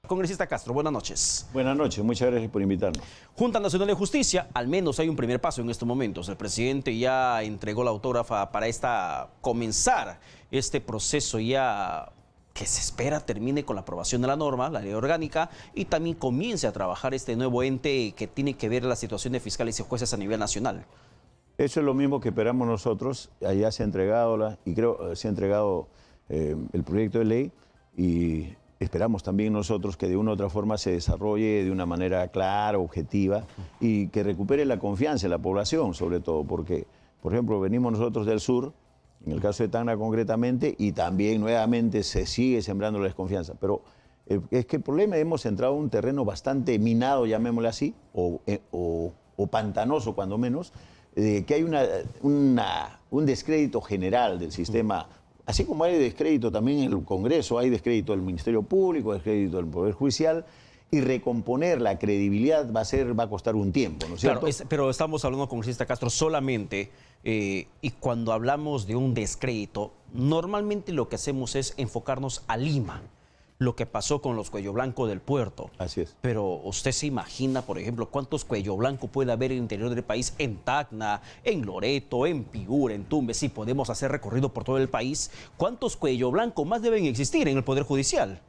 Congresista Castro, buenas noches. Buenas noches, muchas gracias por invitarnos. Junta Nacional de Justicia, al menos hay un primer paso en estos momentos. El presidente ya entregó la autógrafa para comenzar este proceso ya que se espera termine con la aprobación de la norma, la ley orgánica, y también comience a trabajar este nuevo ente que tiene que ver la situación de fiscales y jueces a nivel nacional. Eso es lo mismo que esperamos nosotros. Allá se ha entregado, se ha entregado el proyecto de ley y esperamos también nosotros que de una u otra forma se desarrolle de una manera clara, objetiva y que recupere la confianza en la población, sobre todo porque, por ejemplo, venimos nosotros del sur, en el caso de Tacna concretamente, y también nuevamente se sigue sembrando la desconfianza. Pero es que el problema, hemos entrado en un terreno bastante minado, llamémosle así, o pantanoso cuando menos, que hay un descrédito general del sistema. Así como hay descrédito también en el Congreso, hay descrédito del Ministerio Público, descrédito del Poder Judicial, y recomponer la credibilidad va a costar un tiempo, ¿no es cierto? Claro, pero estamos hablando, congresista Castro, solamente, y cuando hablamos de un descrédito, normalmente lo que hacemos es enfocarnos a Lima, lo que pasó con los Cuello Blanco del puerto. Así es. Pero usted se imagina, por ejemplo, cuántos Cuello Blanco puede haber en el interior del país, en Tacna, en Loreto, en Piura, en Tumbes, si podemos hacer recorrido por todo el país. ¿Cuántos Cuello Blanco más deben existir en el Poder Judicial?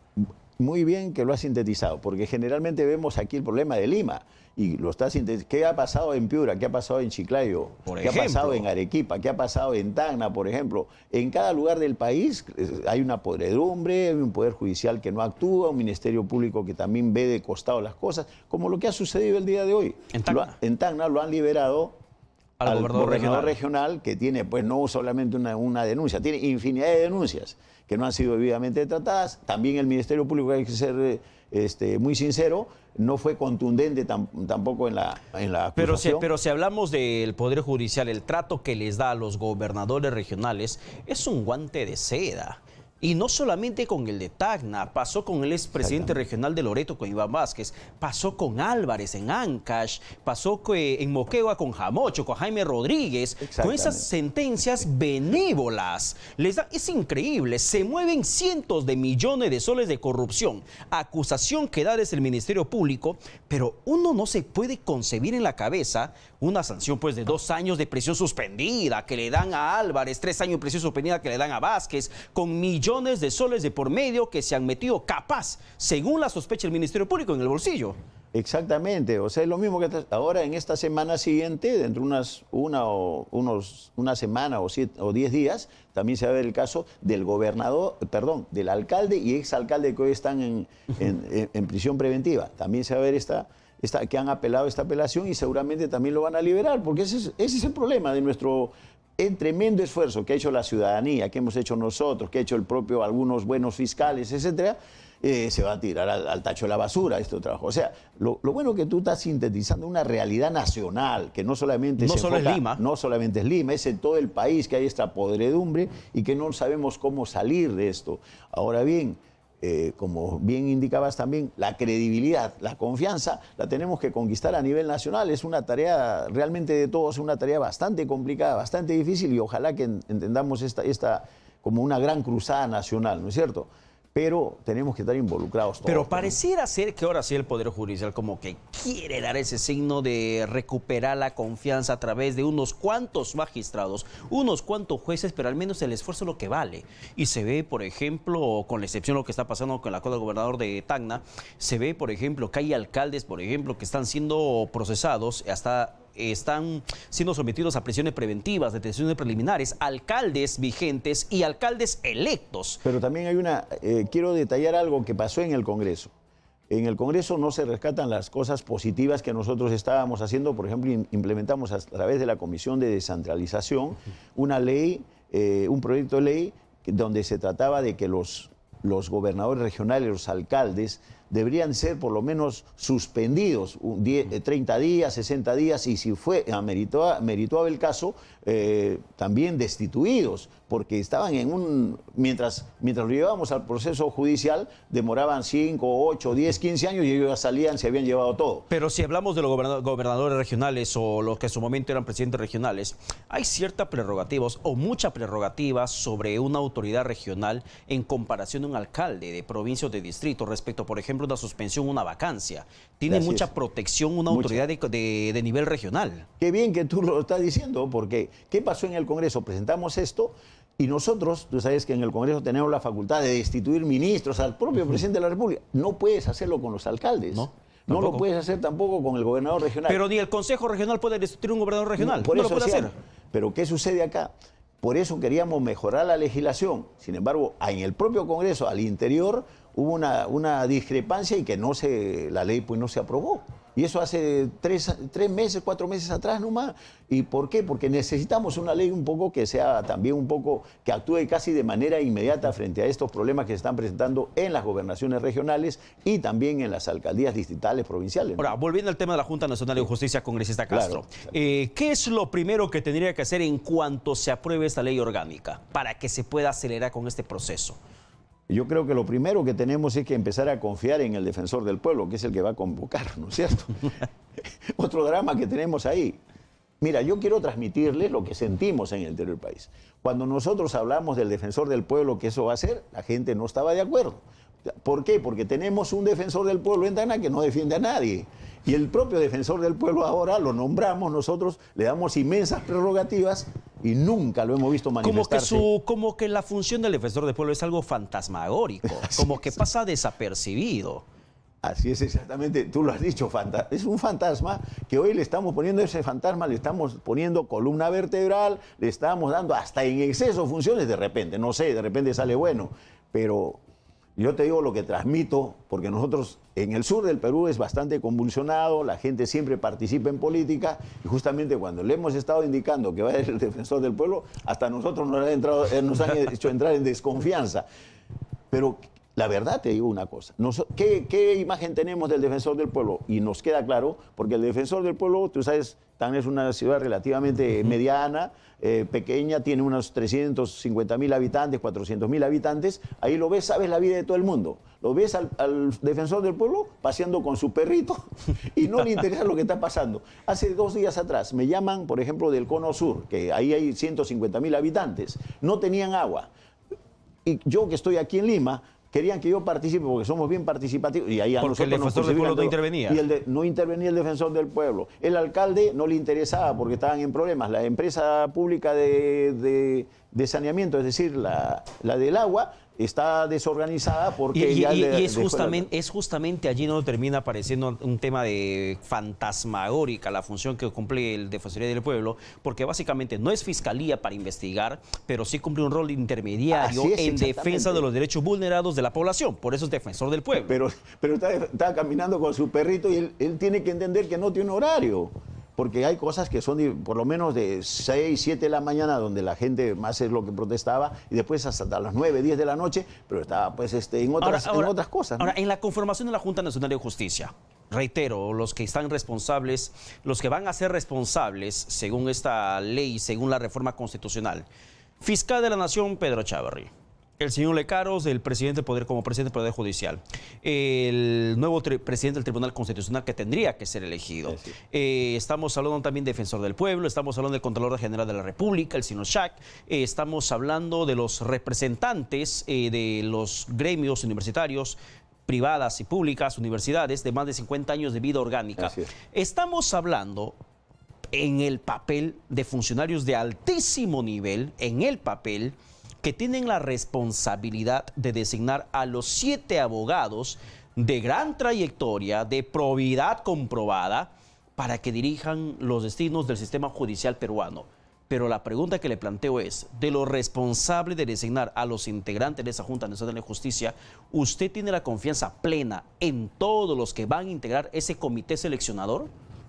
Muy bien que lo has sintetizado, porque generalmente vemos aquí el problema de Lima y lo está sintetizando. ¿Qué ha pasado en Piura? ¿Qué ha pasado en Chiclayo? ¿Qué ha pasado en Arequipa? ¿Qué ha pasado en Tacna, por ejemplo? En cada lugar del país hay una podredumbre, hay un poder judicial que no actúa, un ministerio público que también ve de costado las cosas, como lo que ha sucedido el día de hoy. En Tacna lo han liberado al gobernador regional, que tiene pues no solamente una denuncia, tiene infinidad de denuncias que no han sido debidamente tratadas. También el Ministerio Público, hay que ser muy sincero, no fue contundente tampoco en la acusación. Pero si hablamos del Poder Judicial, el trato que les da a los gobernadores regionales es un guante de seda. Y no solamente con el de Tacna, pasó con el expresidente regional de Loreto, con Iván Vázquez, pasó con Álvarez en Ancash, pasó en Moquegua con Jamocho, con Jaime Rodríguez, con esas sentencias benévolas. Es increíble, se mueven cientos de millones de soles de corrupción, acusación que da desde el Ministerio Público, pero uno no se puede concebir en la cabeza una sanción pues de 2 años de prisión suspendida que le dan a Álvarez, 3 años de prisión suspendida que le dan a Vázquez, con millones de soles de por medio que se han metido capaz, según la sospecha del Ministerio Público, en el bolsillo. Exactamente, o sea, es lo mismo que ahora en esta semana siguiente, dentro de una semana o 10 días, también se va a ver el caso del del alcalde y exalcalde que hoy están en prisión preventiva. También se va a ver que han apelado esta apelación y seguramente también lo van a liberar, porque ese es el problema de nuestro tremendo esfuerzo que ha hecho la ciudadanía, que hemos hecho nosotros, que ha hecho algunos buenos fiscales, etcétera. Se va a tirar al tacho de la basura este trabajo. O sea, lo bueno que tú estás sintetizando una realidad nacional, que no solamente es Lima. No solamente es Lima, es en todo el país que hay esta podredumbre y que no sabemos cómo salir de esto. Ahora bien, como bien indicabas también, la credibilidad, la confianza, la tenemos que conquistar a nivel nacional. Es una tarea realmente de todos, una tarea bastante complicada, bastante difícil, y ojalá que entendamos esta como una gran cruzada nacional, ¿no es cierto? Pero tenemos que estar involucrados todos. Pero pareciera ser que ahora sí el Poder Judicial como que quiere dar ese signo de recuperar la confianza a través de unos cuantos magistrados, unos cuantos jueces, pero al menos el esfuerzo es lo que vale. Y se ve, por ejemplo, con la excepción de lo que está pasando con la cosa del gobernador de Tacna, se ve, por ejemplo, que hay alcaldes, por ejemplo, que están siendo procesados, están siendo sometidos a prisiones preventivas, detenciones preliminares, alcaldes vigentes y alcaldes electos. Pero también hay quiero detallar algo que pasó en el Congreso. En el Congreso no se rescatan las cosas positivas que nosotros estábamos haciendo. Por ejemplo, implementamos a través de la Comisión de Descentralización una ley, un proyecto de ley donde se trataba de que los gobernadores regionales, los alcaldes, deberían ser por lo menos suspendidos 30 días, 60 días, y si merituaba el caso, también destituidos, porque estaban mientras lo llevábamos al proceso judicial, demoraban 5, 8, 10, 15 años y ellos ya salían, se habían llevado todo. Pero si hablamos de los gobernadores regionales o los que en su momento eran presidentes regionales, hay ciertas prerrogativas o muchas prerrogativas sobre una autoridad regional en comparación a un alcalde de provincia o de distrito respecto, por ejemplo, ejemplo, una suspensión, una vacancia. Tiene Así mucha es. protección una autoridad de nivel regional. Qué bien que tú lo estás diciendo, porque ¿qué pasó en el Congreso? Presentamos esto y nosotros, tú sabes que en el Congreso tenemos la facultad de destituir ministros al propio presidente de la República. No puedes hacerlo con los alcaldes. No lo puedes hacer tampoco con el gobernador regional. Pero ni el Consejo Regional puede destituir un gobernador regional. Por no eso lo puede hacer. Pero ¿qué sucede acá? Por eso queríamos mejorar la legislación. Sin embargo, en el propio Congreso, al interior, hubo una discrepancia y que la ley pues no se aprobó. Y eso hace 3 meses, 4 meses atrás nomás. ¿Y por qué? Porque necesitamos una ley un poco que sea también un poco, que actúe casi de manera inmediata frente a estos problemas que se están presentando en las gobernaciones regionales y también en las alcaldías distritales, provinciales, ¿no? Ahora, volviendo al tema de la Junta Nacional de Justicia, congresista Castro, Claro. ¿qué es lo primero que tendría que hacer en cuanto se apruebe esta ley orgánica para que se pueda acelerar con este proceso? Yo creo que lo primero que tenemos es que empezar a confiar en el defensor del pueblo, que es el que va a convocar, ¿no es cierto? Otro drama que tenemos ahí. Mira, yo quiero transmitirles lo que sentimos en el interior del país. Cuando nosotros hablamos del defensor del pueblo, que eso va a ser, la gente no estaba de acuerdo. ¿Por qué? Porque tenemos un defensor del pueblo en Tacna que no defiende a nadie. Y el propio defensor del pueblo ahora lo nombramos nosotros, le damos inmensas prerrogativas y nunca lo hemos visto manifestarse. Como que la función del defensor del pueblo es algo fantasmagórico, como que pasa desapercibido. Así es exactamente, tú lo has dicho, es un fantasma que hoy le estamos poniendo ese fantasma, le estamos poniendo columna vertebral, le estamos dando hasta en exceso funciones de repente, no sé, de repente sale bueno, pero yo te digo lo que transmito, porque nosotros en el sur del Perú es bastante convulsionado, la gente siempre participa en política y justamente cuando le hemos estado indicando que va a ser el defensor del pueblo, hasta nosotros nos han hecho entrar en desconfianza. Pero la verdad te digo una cosa, ¿qué imagen tenemos del defensor del pueblo? Y nos queda claro, porque el defensor del pueblo, tú sabes, Tacna es una ciudad relativamente mediana, pequeña, tiene unos 350.000 habitantes, 400.000 habitantes, ahí lo ves, sabes la vida de todo el mundo. Lo ves al defensor del pueblo paseando con su perrito y no le interesa lo que está pasando. Hace 2 días atrás me llaman, por ejemplo, del Cono Sur, que ahí hay 150.000 habitantes, no tenían agua. Y yo que estoy aquí en Lima, querían que yo participe porque somos bien participativos. Y ahí porque el defensor del pueblo no intervenía. Y no intervenía el defensor del pueblo. El alcalde no le interesaba porque estaban en problemas. La empresa pública de saneamiento, es decir, la del agua, está desorganizada porque es justamente allí donde termina apareciendo un tema de fantasmagórica la función que cumple el Defensoría del Pueblo, porque básicamente no es fiscalía para investigar, pero sí cumple un rol de intermediario en defensa de los derechos vulnerados de la población. Por eso es defensor del pueblo. Pero está caminando con su perrito y él tiene que entender que no tiene horario. Porque hay cosas que son por lo menos de 6, 7 de la mañana, donde la gente más es lo que protestaba, y después hasta las 9, 10 de la noche, pero estaba pues en otras cosas, ¿no? Ahora, en la conformación de la Junta Nacional de Justicia, reitero, los que están responsables, los que van a ser responsables, según esta ley, según la reforma constitucional, fiscal de la Nación, Pedro Chávarri. El señor Lecaros, como presidente del Poder Judicial. El nuevo presidente del Tribunal Constitucional que tendría que ser elegido. Sí. Estamos hablando también de Defensor del Pueblo, estamos hablando del Contralor General de la República, el señor Schack. Estamos hablando de los representantes de los gremios universitarios, privadas y públicas, universidades de más de 50 años de vida orgánica. Estamos hablando en el papel de funcionarios de altísimo nivel, en el papel que tienen la responsabilidad de designar a los 7 abogados de gran trayectoria, de probidad comprobada, para que dirijan los destinos del sistema judicial peruano. Pero la pregunta que le planteo es, de los responsables de designar a los integrantes de esa Junta Nacional de Justicia, ¿usted tiene la confianza plena en todos los que van a integrar ese comité seleccionador?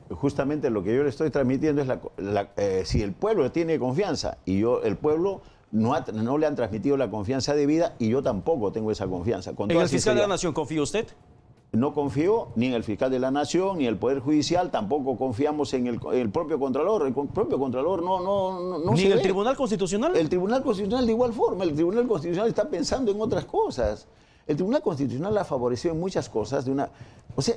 Justamente lo que yo le estoy transmitiendo es si el pueblo tiene confianza y el pueblo no le han transmitido la confianza debida y yo tampoco tengo esa confianza. ¿En el fiscal de la Nación confía usted? No confío ni en el fiscal de la Nación, ni en el Poder Judicial, tampoco confiamos en el propio Contralor. El propio Contralor no ¿Ni en el Tribunal Constitucional? El Tribunal Constitucional de igual forma. El Tribunal Constitucional está pensando en otras cosas. El Tribunal Constitucional ha favorecido en muchas cosas O sea,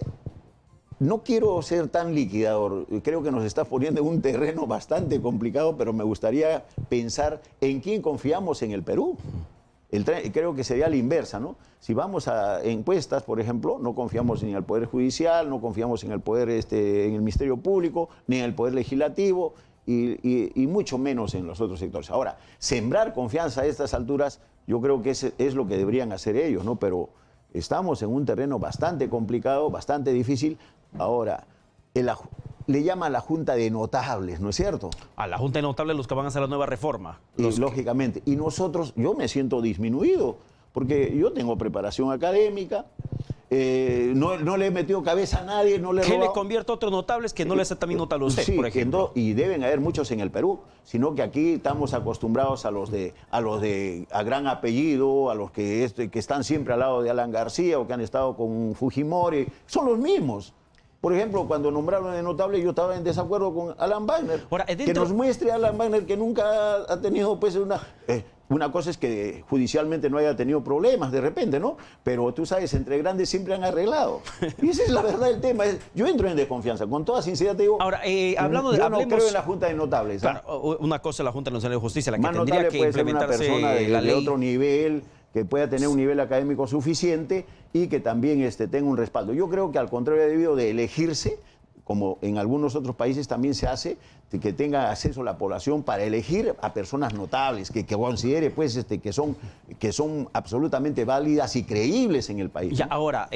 no quiero ser tan liquidador, creo que nos está poniendo en un terreno bastante complicado, pero me gustaría pensar en quién confiamos en el Perú. Creo que sería la inversa, ¿no? Si vamos a encuestas, por ejemplo, no confiamos ni en el Poder Judicial, no confiamos en el Poder, en el Ministerio Público, ni en el Poder Legislativo y mucho menos en los otros sectores. Ahora, sembrar confianza a estas alturas, yo creo que es lo que deberían hacer ellos, ¿no? Pero estamos en un terreno bastante complicado, bastante difícil. Ahora, le llaman la Junta de Notables, ¿no es cierto? A la Junta de Notables los que van a hacer la nueva reforma. Lógicamente. Y nosotros, yo me siento disminuido, porque yo tengo preparación académica, no le he metido cabeza a nadie, no le he ¿Qué robado. le convierte a otros notables que no le hace también notable usted, Sí, por ejemplo? y deben haber muchos en el Perú, sino que aquí estamos acostumbrados a los de gran apellido, a los que están siempre al lado de Alan García o que han estado con Fujimori, son los mismos. Por ejemplo, cuando nombraron de notable, yo estaba en desacuerdo con Alan Wagner. Ahora, que nos muestre a Alan Wagner que nunca ha tenido pues una cosa es que judicialmente no haya tenido problemas de repente, ¿no? Pero tú sabes, entre grandes siempre han arreglado. Y esa es la verdad del tema. Yo entro en desconfianza. Con toda sinceridad te digo, ahora, hablando de, yo no creo en la Junta de Notables. Claro, una cosa es la Junta Nacional de Justicia, la que más tendría notable que puede ser una implementarse persona la de ley. otro nivel, que pueda tener un nivel académico suficiente y que también tenga un respaldo. Yo creo que al contrario ha debido de elegirse, como en algunos otros países también se hace, que tenga acceso a la población para elegir a personas notables, que considere pues, que son absolutamente válidas y creíbles en el país. Ya, ¿no? ahora,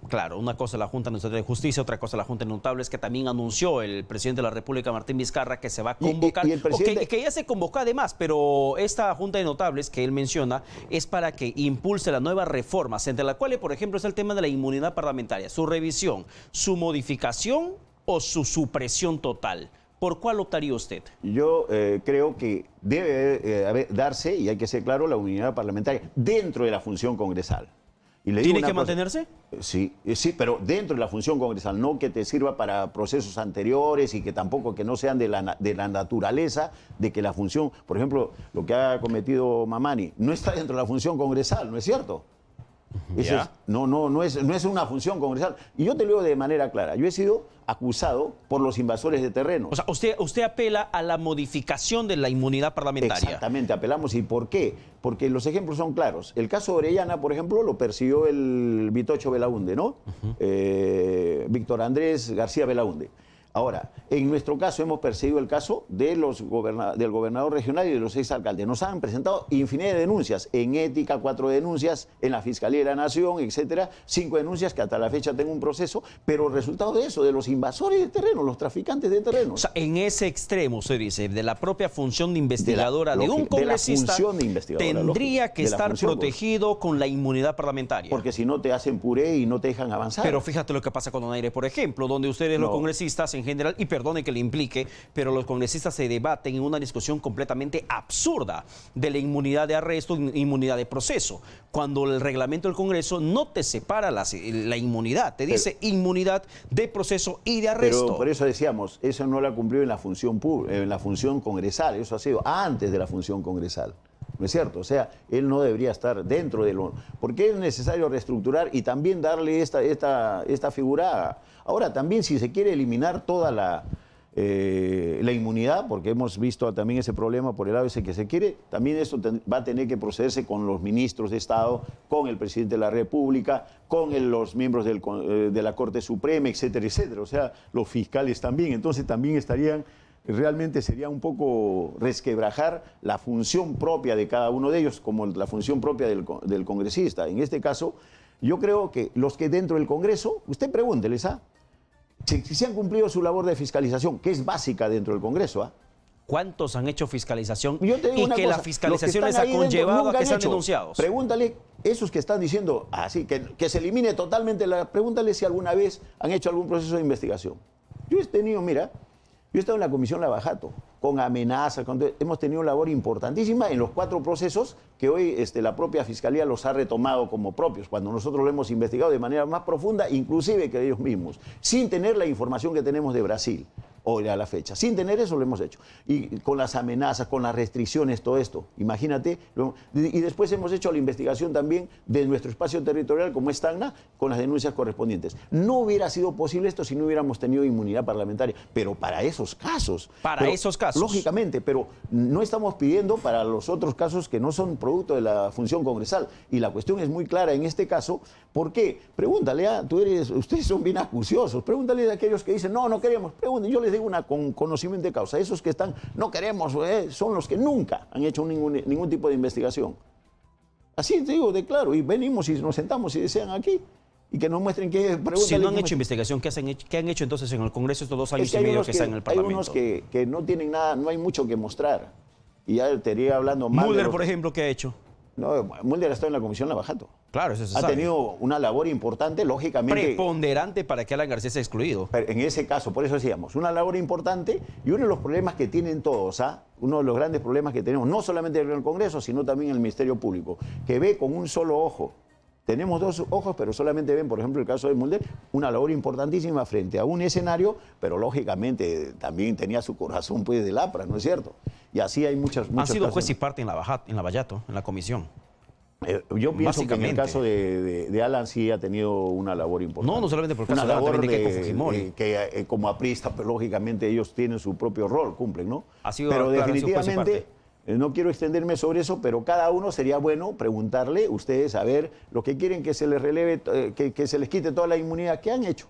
claro, una cosa es la Junta Nacional de Justicia, otra cosa es la Junta de Notables, que también anunció el presidente de la República, Martín Vizcarra, que se va a convocar, y el presidente... que ya se convocó además, pero esta Junta de Notables que él menciona es para que impulse las nuevas reformas, entre las cuales, por ejemplo, es el tema de la inmunidad parlamentaria, su revisión, su modificación o su supresión total. ¿Por cuál optaría usted? Yo creo que debe darse, y hay que ser claro, la unidad parlamentaria dentro de la función congresal. Y le digo ¿Tiene una que cosa, mantenerse? Sí, pero dentro de la función congresal, no que te sirva para procesos anteriores y que tampoco que no sean de la naturaleza de que la función, por ejemplo, lo que ha cometido Mamani, no está dentro de la función congresal, ¿no es cierto? No es una función congresal. Y yo te lo digo de manera clara, yo he sido acusado por los invasores de terreno. O sea, usted apela a la modificación de la inmunidad parlamentaria. Exactamente, apelamos. ¿Y por qué? Porque los ejemplos son claros. El caso de Orellana, por ejemplo, lo persiguió el Vitocho Belaunde, ¿no? Víctor Andrés García Belaunde. Ahora, en nuestro caso hemos perseguido el caso del gobernador regional y de los exalcaldes. Nos han presentado infinidad de denuncias, en ética 4 denuncias, en la Fiscalía de la Nación, etcétera, 5 denuncias que hasta la fecha tengo un proceso, pero resultado de eso, de los invasores de terreno, los traficantes de terreno. O sea, en ese extremo, usted dice, de la propia función de investigadora de un congresista, tendría que estar protegido con la inmunidad parlamentaria. Porque si no te hacen puré y no te dejan avanzar. Pero fíjate lo que pasa con Donaire, por ejemplo, donde ustedes los congresistas en general, y perdone que le implique, pero los congresistas se debaten en una discusión completamente absurda de la inmunidad de arresto, inmunidad de proceso, cuando el reglamento del Congreso no te separa la inmunidad, te dice inmunidad de proceso y de arresto. Pero por eso decíamos, eso no lo ha cumplido en la función en la función congresal, eso ha sido antes de la función congresal. ¿No es cierto? O sea, él no debería estar dentro de lo... Porque es necesario reestructurar y también darle esta figura. Ahora, también si se quiere eliminar toda la inmunidad, porque hemos visto también ese problema por el lado ese que se quiere, también esto va a tener que procederse con los ministros de Estado, con el presidente de la República, con los miembros de la Corte Suprema, etcétera, etcétera. O sea, los fiscales también. Entonces también estarían... Realmente sería un poco resquebrajar la función propia de cada uno de ellos, como la función propia del congresista. En este caso, yo creo que los que dentro del Congreso, usted pregúnteles, si han cumplido su labor de fiscalización, que es básica dentro del Congreso. ¿Cuántos han hecho fiscalización yo te digo y que cosa, la fiscalización les ha conllevado a que sean denunciados? Pregúntale, esos que están diciendo así, que se elimine totalmente, pregúntale si alguna vez han hecho algún proceso de investigación. Yo he tenido, mira... Yo he estado en la Comisión Lavajato, con amenazas, hemos tenido una labor importantísima en los 4 procesos que hoy la propia Fiscalía los ha retomado como propios, cuando nosotros lo hemos investigado de manera más profunda, inclusive que ellos mismos, sin tener la información que tenemos de Brasil. hoy a la fecha. Sin tener eso lo hemos hecho. Y con las amenazas, con las restricciones, todo esto. Imagínate. Y después hemos hecho la investigación también de nuestro espacio territorial como es Tacna, con las denuncias correspondientes. No hubiera sido posible esto si no hubiéramos tenido inmunidad parlamentaria. Pero para esos casos. Esos casos. Lógicamente, pero no estamos pidiendo para los otros casos que no son producto de la función congresal. Y la cuestión es muy clara en este caso. ¿Por qué? Pregúntale ustedes son bien acuciosos. Pregúntale a aquellos que dicen, no queremos. Pregunten, yo les digo con conocimiento de causa. Esos que están, no queremos, son los que nunca han hecho ningún tipo de investigación. Así te digo, de claro. Y venimos y nos sentamos si desean aquí. Y que nos muestren qué. Si no han hecho investigación, ¿qué han hecho entonces en el Congreso estos 2 años y medio que están en el Parlamento? Hay unos que no tienen nada, no hay mucho que mostrar. Y ya te iría hablando más. Mulder, por ejemplo, ¿qué ha hecho? No, Mulder ha estado en la Comisión Lavajato. Claro, eso se ha sabe. tenido una labor importante, lógicamente. Preponderante para que Alan García sea excluido. Pero en ese caso, por eso decíamos, una labor importante y uno de los problemas que tienen todos, uno de los grandes problemas que tenemos, no solamente en el Congreso, sino también en el Ministerio Público, que ve con un solo ojo. Tenemos 2 ojos, pero solamente ven, por ejemplo, el caso de Mulder, una labor importantísima frente a un escenario, pero lógicamente también tenía su corazón pues de lapra, ¿no es cierto? Y así hay muchos Han sido casos. juez y parte en Lavallato, en la comisión. Yo pienso que en el caso de Alan sí ha tenido una labor importante. No solamente por el caso una de Alan, labor también de Keiko Fujimori. que como aprista, pero lógicamente ellos tienen su propio rol, cumplen, ¿no? Ha sido, pero claro, definitivamente, no quiero extenderme sobre eso, pero cada uno sería bueno preguntarle, ustedes, a ver, lo que quieren que se les releve, que se les quite toda la inmunidad, ¿qué han hecho?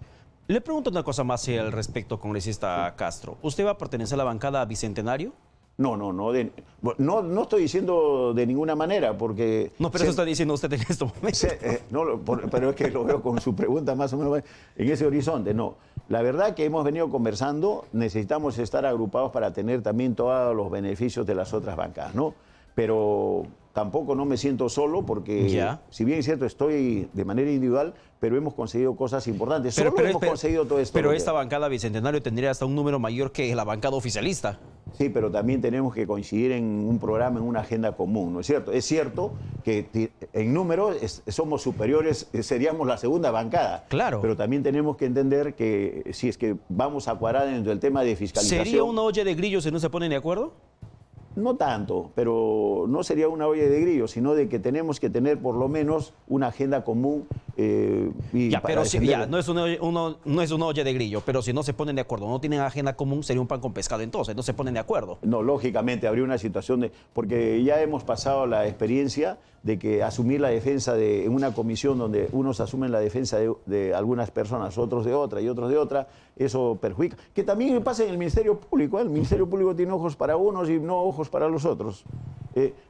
Le pregunto una cosa más al respecto, congresista Castro. ¿Usted va a pertenecer a la bancada Bicentenario? No estoy diciendo de ninguna manera, porque... No, pero eso está diciendo usted en este momento. Pero es que lo veo con su pregunta más o menos en ese horizonte. No, la verdad que hemos venido conversando, necesitamos estar agrupados para tener también todos los beneficios de las otras bancadas, ¿no? Pero tampoco no me siento solo porque, si bien es cierto, estoy de manera individual, pero hemos conseguido cosas importantes. Solo hemos conseguido todo esto. Pero esta bancada Bicentenario tendría hasta un número mayor que la bancada oficialista. Sí, pero también tenemos que coincidir en un programa, en una agenda común, ¿no es cierto? Es cierto que en número somos superiores, seríamos la segunda bancada. Claro. Pero también tenemos que entender que si es que vamos a cuadrar dentro del tema de fiscalización... ¿Sería una olla de grillos si no se ponen de acuerdo? No tanto, pero no sería una olla de grillo, sino de que tenemos que tener por lo menos una agenda común. Pero no es una olla de grillo, pero si no se ponen de acuerdo, no tienen agenda común, sería un pan con pescado entonces, no se ponen de acuerdo. No, lógicamente habría una situación porque ya hemos pasado la experiencia de que asumir la defensa en una comisión donde unos asumen la defensa de algunas personas, otros de otra y otros de otra, eso perjudica. Que también pasa en el Ministerio Público, el Ministerio Público tiene ojos para unos y no ojos para los otros.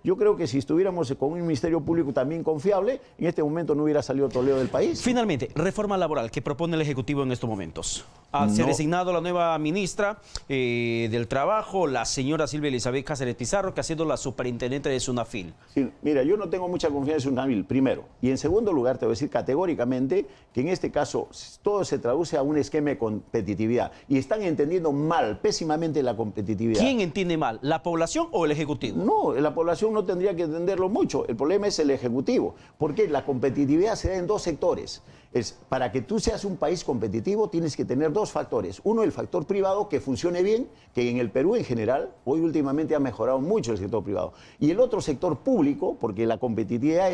Yo creo que si estuviéramos con un Ministerio Público también confiable, en este momento no hubiera salido Toledo del país. Finalmente, reforma laboral que propone el Ejecutivo en estos momentos. Se ha designado la nueva ministra del Trabajo, la señora Silvia Elizabeth Cáceres Pizarro, que ha sido la superintendente de Sunafil. Sí, mira, yo no tengo mucha confianza en Sunafil, primero. Y en segundo lugar, te voy a decir categóricamente que en este caso todo se traduce a un esquema de competitividad. Y están entendiendo mal, pésimamente la competitividad. ¿Quién entiende mal? ¿La población o el Ejecutivo? No, la población no tendría que entenderlo mucho. El problema es el Ejecutivo. Porque la competitividad se da en 2 sectores. Para que tú seas un país competitivo tienes que tener 2 factores. Uno, el factor privado, que funcione bien, que en el Perú en general, hoy últimamente ha mejorado mucho el sector privado. Y el otro sector público, porque la competitividad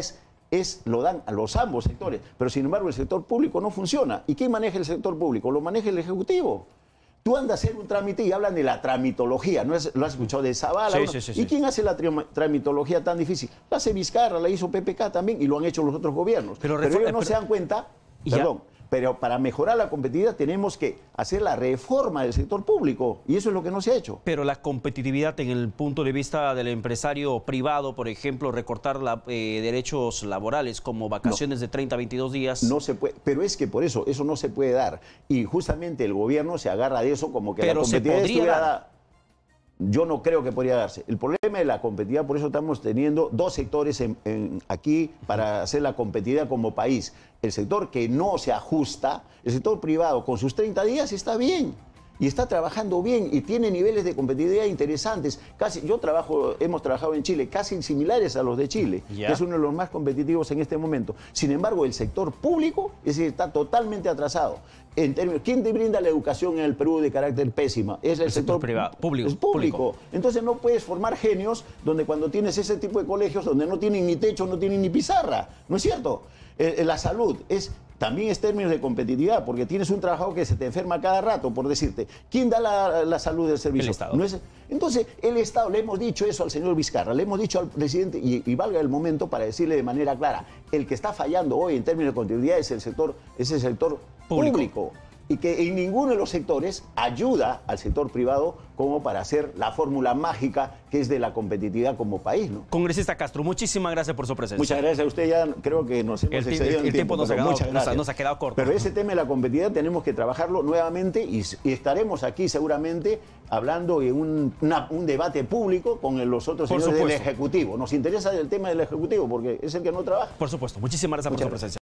lo dan a los ambos sectores. Pero sin embargo el sector público no funciona. ¿Y quién maneja el sector público? Lo maneja el Ejecutivo. Tú andas a hacer un trámite y hablan de la tramitología, ¿no? ¿Lo has escuchado de Zavala? Sí. ¿Y quién hace la tramitología tan difícil? La hace Vizcarra, la hizo PPK también y lo han hecho los otros gobiernos. Pero ellos no se dan cuenta, pero para mejorar la competitividad tenemos que hacer la reforma del sector público y eso es lo que no se ha hecho. Pero la competitividad en el punto de vista del empresario privado, por ejemplo, recortar derechos laborales como vacaciones de 30 a 22 días. No se puede, pero es que por eso no se puede dar. Y justamente el gobierno se agarra de eso como que la competitividad estuviera dada. Yo no creo que podría darse. El problema de la competitividad, por eso estamos teniendo 2 sectores aquí para hacer la competitividad como país. El sector que no se ajusta, el sector privado con sus 30 días está bien. y está trabajando bien y tiene niveles de competitividad interesantes. Hemos trabajado en Chile casi similares a los de Chile, que es uno de los más competitivos en este momento. Sin embargo, el sector público está totalmente atrasado. ¿Quién te brinda la educación en el Perú de carácter pésima? Es el sector privado, público. Es público. Entonces no puedes formar genios donde cuando tienes ese tipo de colegios donde no tienen ni techo, no tienen ni pizarra. ¿No es cierto? La salud también es términos de competitividad, porque tienes un trabajador que se te enferma cada rato, por decirte. ¿Quién da la salud del servicio? El Estado. Entonces, el Estado, le hemos dicho eso al señor Vizcarra, le hemos dicho al presidente, y valga el momento para decirle de manera clara, el que está fallando hoy en términos de competitividad es el sector público. Y que en ninguno de los sectores ayuda al sector privado como para hacer la fórmula mágica que es de la competitividad como país, ¿no? Congresista Castro, muchísimas gracias por su presencia. Muchas gracias a usted, ya creo que nos hemos excedido en el tiempo nos ha quedado corto. Pero ese tema de la competitividad tenemos que trabajarlo nuevamente y estaremos aquí seguramente hablando en un debate público con los otros señores del Ejecutivo. Nos interesa el tema del Ejecutivo porque es el que no trabaja. Por supuesto, muchísimas gracias por su presencia.